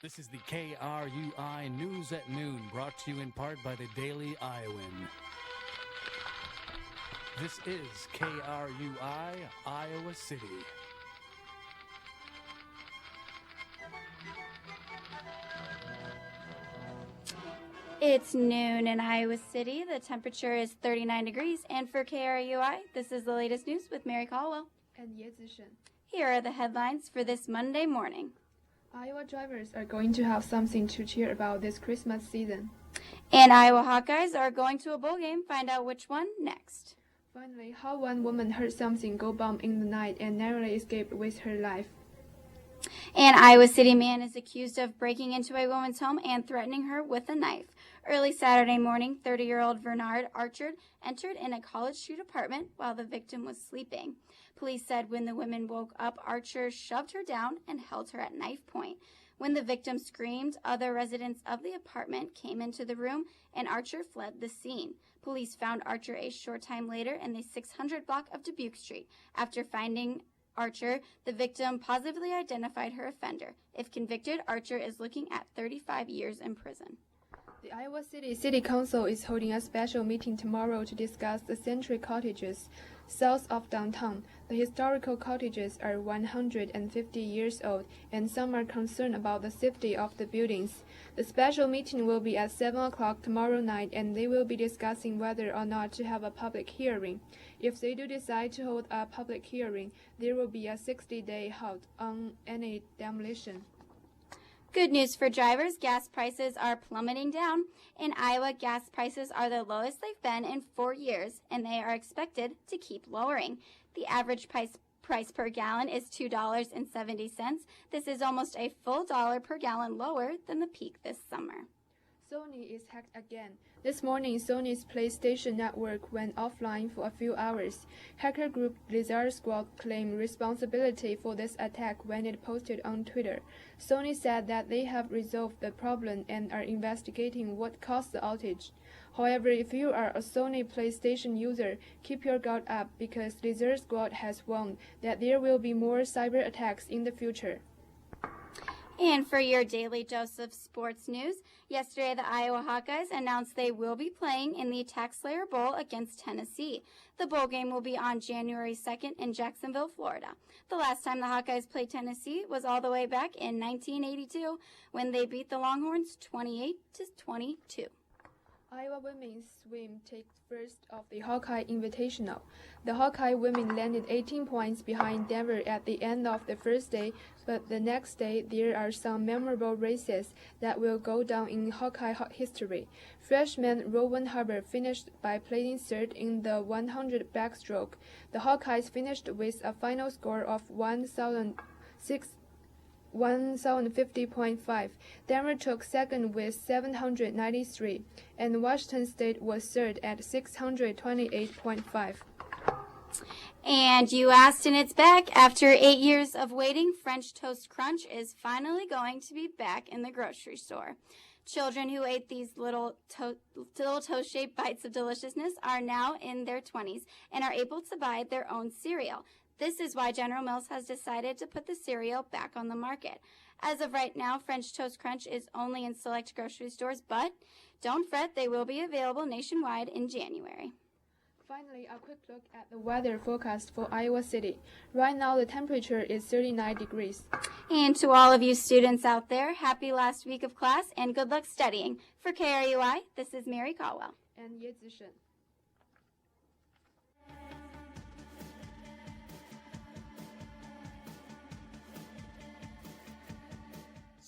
This is the KRUI News at Noon, brought to you in part by the Daily Iowan. This is KRUI, Iowa City. It's noon in Iowa City. The temperature is 39 degrees, and for KRUI, this is the latest news with Mary Colwell and Yezi Shen. Here are the headlines for this Monday morning. Iowa drivers are going to have something to cheer about this Christmas season. And Iowa Hawkeyes are going to a bowl game. Find out which one next. Finally, how one woman heard something go bump in the night and narrowly escaped with her life. An Iowa City man is accused of breaking into a woman's home and threatening her with a knife. Early Saturday morning, 30-year-old Bernard Archer entered in a College Street apartment while the victim was sleeping. Police said when the woman woke up, Archer shoved her down and held her at knife point. When the victim screamed, other residents of the apartment came into the room and Archer fled the scene. Police found Archer a short time later in the 600 block of Dubuque Street. After finding Archer, the victim positively identified her offender. If convicted, Archer is looking at 35 years in prison. The Iowa City Council is holding a special meeting tomorrow to discuss the Century Cottages south of downtown. The historical cottages are 150 years old, and some are concerned about the safety of the buildings. The special meeting will be at 7 o'clock tomorrow night, and they will be discussing whether or not to have a public hearing. If they do decide to hold a public hearing, there will be a 60-day halt on any demolition. Good news for drivers. Gas prices are plummeting down. In Iowa, gas prices are the lowest they've been in 4 years, and they are expected to keep lowering. The average price per gallon is $2.70. This is almost a full dollar per gallon lower than the peak this summer. Sony is hacked again. This morning, Sony's PlayStation Network went offline for a few hours. Hacker group Lizard Squad claimed responsibility for this attack when it posted on Twitter. Sony said that they have resolved the problem and are investigating what caused the outage. However, if you are a Sony PlayStation user, keep your guard up because Lizard Squad has warned that there will be more cyber attacks in the future. And for your daily dose of sports news, yesterday the Iowa Hawkeyes announced they will be playing in the Tax Slayer Bowl against Tennessee. The bowl game will be on January 2nd in Jacksonville, Florida. The last time the Hawkeyes played Tennessee was all the way back in 1982 when they beat the Longhorns 28-22. Iowa women's swim takes first of the Hawkeye Invitational. The Hawkeye women landed 18 points behind Denver at the end of the first day, but the next day there are some memorable races that will go down in Hawkeye history. Freshman Rowan Harbour finished by placing third in the 100 backstroke. The Hawkeyes finished with a final score of 1,050.5. Denver took second with 793, and Washington State was third at 628.5. And you asked and it's back. After 8 years of waiting, French Toast Crunch is finally going to be back in the grocery store. Children who ate these little toast-shaped bites of deliciousness are now in their 20s and are able to buy their own cereal. This is why General Mills has decided to put the cereal back on the market. As of right now, French Toast Crunch is only in select grocery stores, but don't fret, they will be available nationwide in January. Finally, a quick look at the weather forecast for Iowa City. Right now, the temperature is 39 degrees. And to all of you students out there, happy last week of class and good luck studying. For KRUI, this is Mary Colwell and Yezi Shen.